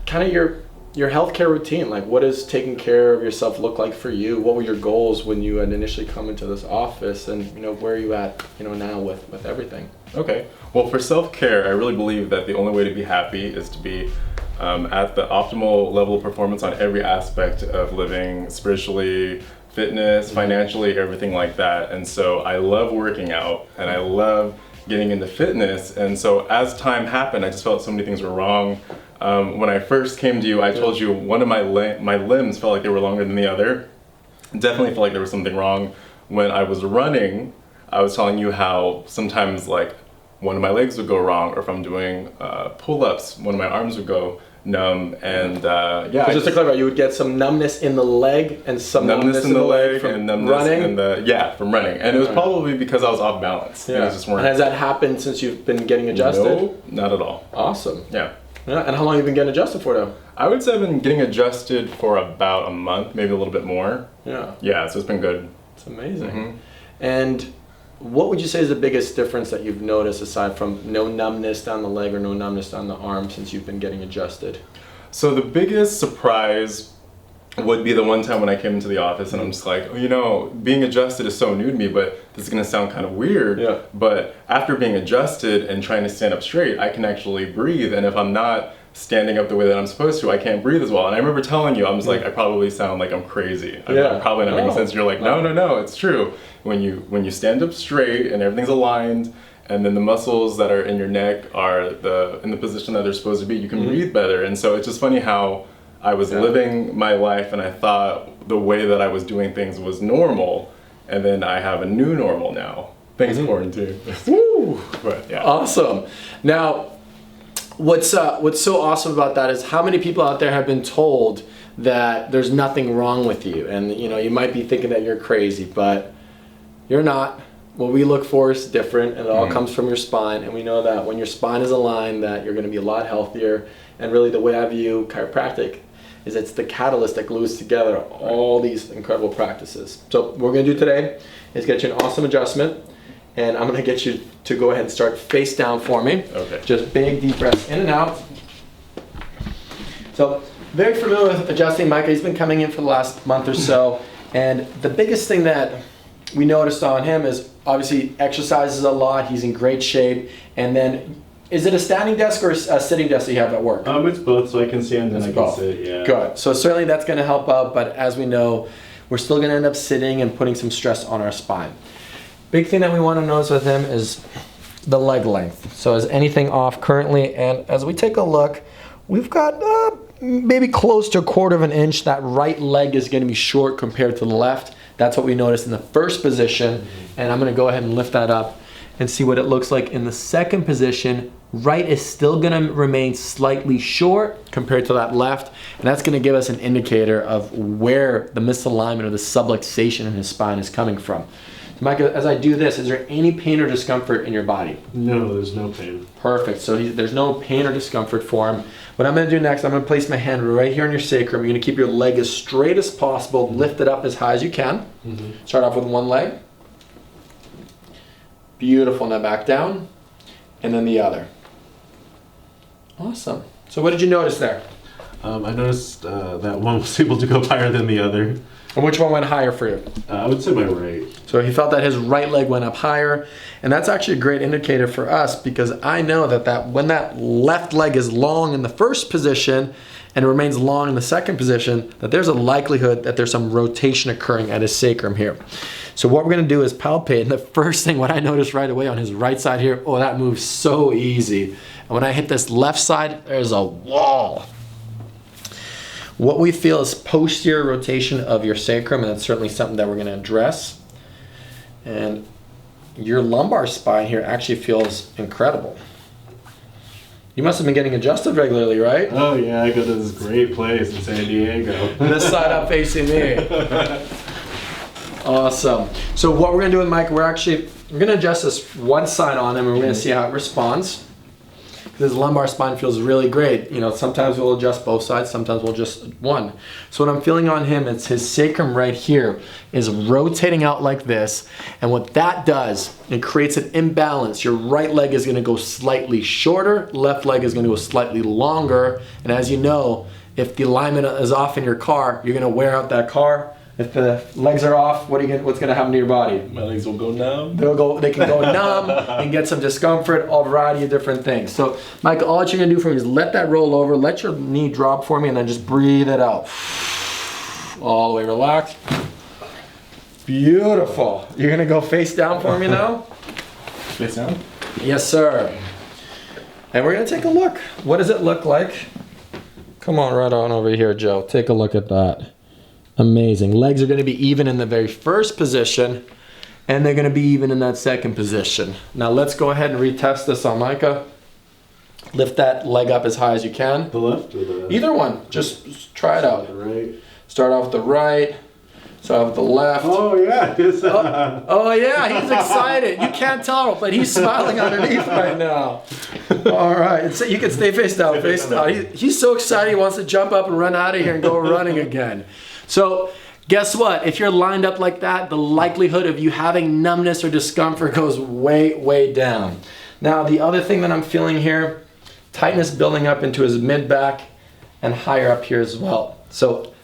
kind of your healthcare routine. Like, what does taking care of yourself look like for you? What were your goals when you had initially come into this office, and where are you at now with everything? Okay. Well, for self-care, I really believe that the only way to be happy is to be at the optimal level of performance on every aspect of living, spiritually, fitness, financially, everything like that. And so I love working out, and I love getting into fitness. And so as time happened, I just felt so many things were wrong. When I first came to you, I told you one of my limbs felt like they were longer than the other. Definitely felt like there was something wrong. When I was running, I was telling you how sometimes like one of my legs would go wrong, or if I'm doing pull-ups, one of my arms would go numb. And yeah. So just to clarify, you would get some numbness in the leg and some numbness in the leg from and numbness running? From running. And it was probably because I was off balance. Yeah. It just weren't. And has that happened since you've been getting adjusted? No, not at all. Awesome. Yeah. Yeah. And how long have you been getting adjusted for though? I would say I've been getting adjusted for about a month, maybe a little bit more. Yeah. Yeah, so it's been good. It's amazing. And what would you say is the biggest difference that you've noticed, aside from no numbness down the leg or no numbness down the arm, since you've been getting adjusted? So the biggest surprise would be the one time when I came into the office and I'm just like, being adjusted is so new to me, but this is gonna sound kind of weird. Yeah. But after being adjusted and trying to stand up straight, I can actually breathe. And if I'm not standing up the way that I'm supposed to, I can't breathe as well. And I remember telling you, I was like, I probably sound like I'm crazy. I'm probably not making sense. You're like, no, it's true. When you stand up straight and everything's aligned, and then the muscles that are in your neck are in the position that they're supposed to be, you can breathe better. And so it's just funny how I was living my life and I thought the way that I was doing things was normal, and then I have a new normal now. Thanks, quarantine. Woo! But yeah. Awesome. Now, what's so awesome about that is how many people out there have been told that there's nothing wrong with you, and you might be thinking that you're crazy, but you're not. What we look for is different, and it all comes from your spine, and we know that when your spine is aligned, that you're going to be a lot healthier. And really, the way I view chiropractic is it's the catalyst that glues together all these incredible practices. So what we're going to do today is get you an awesome adjustment, and I'm going to get you to go ahead and start face down for me. Okay. Just big deep breaths in and out. So very familiar with adjusting Micah. He's been coming in for the last month or so, and the biggest thing that we noticed on him is obviously exercises a lot. He's in great shape. And then, is it a standing desk or a sitting desk that you have at work? It's both, so I can stand and I can sit, yeah. Good. So certainly that's going to help out, but as we know, we're still going to end up sitting and putting some stress on our spine. Big thing that we want to notice with him is the leg length. So is anything off currently? And as we take a look, we've got maybe close to 1/4 of an inch. That right leg is going to be short compared to the left. That's what we noticed in the first position, and I'm going to go ahead and lift that up and see what it looks like in the second position. Right is still going to remain slightly short compared to that left, and that's going to give us an indicator of where the misalignment or the subluxation in his spine is coming from. So Micah, as I do this, is there any pain or discomfort in your body? No, there's no pain. Perfect. So there's no pain or discomfort for him. What I'm going to do next, I'm going to place my hand right here on your sacrum. You're going to keep your leg as straight as possible, lift it up as high as you can. Start off with one leg. Beautiful. Now back down. And then the other. Awesome. So what did you notice there? I noticed that one was able to go higher than the other. And which one went higher for you? I would say my right. So he felt that his right leg went up higher, and that's actually a great indicator for us, because I know that when that left leg is long in the first position and it remains long in the second position, that there's a likelihood that there's some rotation occurring at his sacrum here. So what we're going to do is palpate, and the first thing what I noticed right away on his right side here, that moves so easy. And when I hit this left side, there's a wall. What we feel is posterior rotation of your sacrum, and that's certainly something that we're going to address. And your lumbar spine here actually feels incredible. You must have been getting adjusted regularly, right? Oh yeah, I go to this great place in San Diego. This side up facing me. Awesome. So what we're going to do with Mike, we're going to adjust this one side on him, and we're going to see how it responds. His lumbar spine feels really great. You know, sometimes we'll adjust both sides, sometimes we'll just one. So what I'm feeling on him, it's his sacrum right here is rotating out like this. And what that does, it creates an imbalance. Your right leg is gonna go slightly shorter, left leg is gonna go slightly longer. And as you know, if the alignment is off in your car, you're gonna wear out that car. If the legs are off, what's gonna happen to your body? My legs will go numb. They can go numb and get some discomfort, a variety of different things. So, Mike, all that you're gonna do for me is let that roll over, let your knee drop for me, and then just breathe it out. All the way relaxed. Beautiful. You're gonna go face down for me now? Face down? Yes, sir. And we're gonna take a look. What does it look like? Come on, right on over here, Joe. Take a look at that. Amazing. Legs are going to be even in the very first position, and they're going to be even in that second position. Now let's go ahead and retest this on Micah. Lift that leg up as high as you can. The left or the... Either one. Just try it out. Right. Start off with the right. Start off with the left. Oh, yeah. Oh yeah, he's excited. You can't tell, but he's smiling underneath right now. All right, so you can stay face down, face down. He's so excited he wants to jump up and run out of here and go running again. So guess what? If you're lined up like that, the likelihood of you having numbness or discomfort goes way, way down. Now, the other thing that I'm feeling here, tightness building up into his mid-back and higher up here as well. So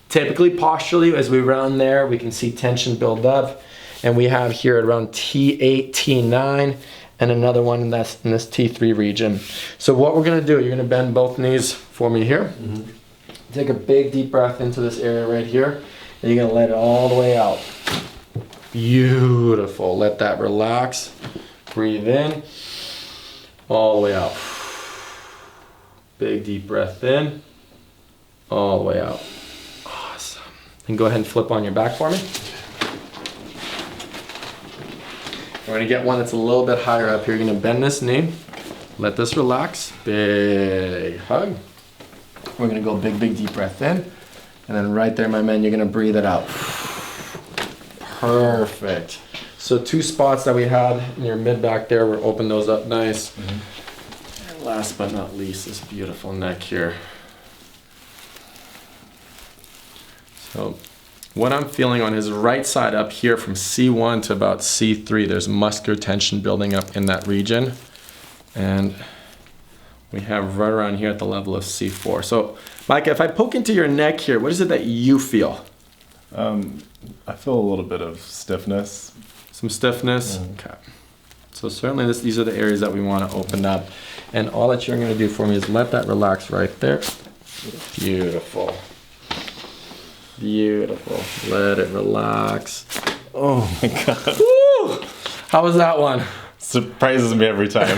typically posturally, as we round there, we can see tension build up. And we have here at around T8, T9, and another one that's in this T3 region. So what we're gonna do, you're gonna bend both knees for me here. Mm-hmm. Take a big deep breath into this area right here, and you're gonna let it all the way out. Beautiful. Let that relax. Breathe in, all the way out. Big deep breath in, all the way out. Awesome. And go ahead and flip on your back for me. We're gonna get one that's a little bit higher up here. You're gonna bend this knee, let this relax. Big hug. We're gonna go big, big deep breath in. And then right there, my man, you're gonna breathe it out. Perfect. So 2 spots that we had in your mid back there, we'll open those up nice. Mm-hmm. And last but not least, this beautiful neck here. So what I'm feeling on his right side up here from C1 to about C3, there's muscular tension building up in that region. And we have right around here at the level of C4. So, Micah, if I poke into your neck here, what is it that you feel? I feel a little bit of stiffness. Some stiffness? Okay. So certainly these are the areas that we want to open up. And all that you're going to do for me is let that relax right there. Beautiful. Beautiful. Let it relax. Oh my God. Woo! How was that one? Surprises me every time.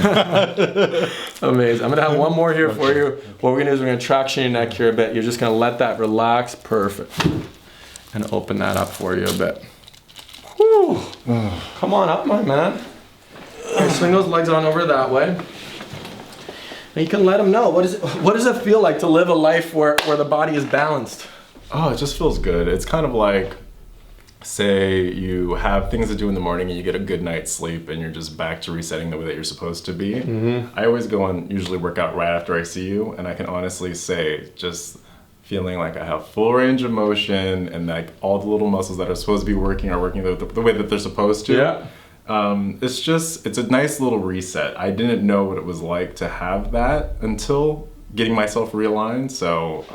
Amazing. I'm gonna have one more here for you. What we're gonna do is we're gonna traction your neck here a bit. You're just gonna let that relax. Perfect. And open that up for you a bit. Whew. Come on up, my man. Here, swing those legs on over that way. And you can let them know. What does it feel like to live a life where the body is balanced? Oh, it just feels good. It's kind of like, say you have things to do in the morning and you get a good night's sleep and you're just back to resetting the way that you're supposed to be. Mm-hmm. I always go and usually work out right after I see you, and I can honestly say just feeling like I have full range of motion and like all the little muscles that are supposed to be working are working the way that they're supposed to. Yeah. It's a nice little reset. I didn't know what it was like to have that until getting myself realigned. So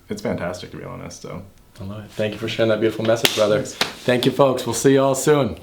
it's fantastic, to be honest. So I love it. Thank you for sharing that beautiful message, brother. Thank you, folks. We'll see you all soon.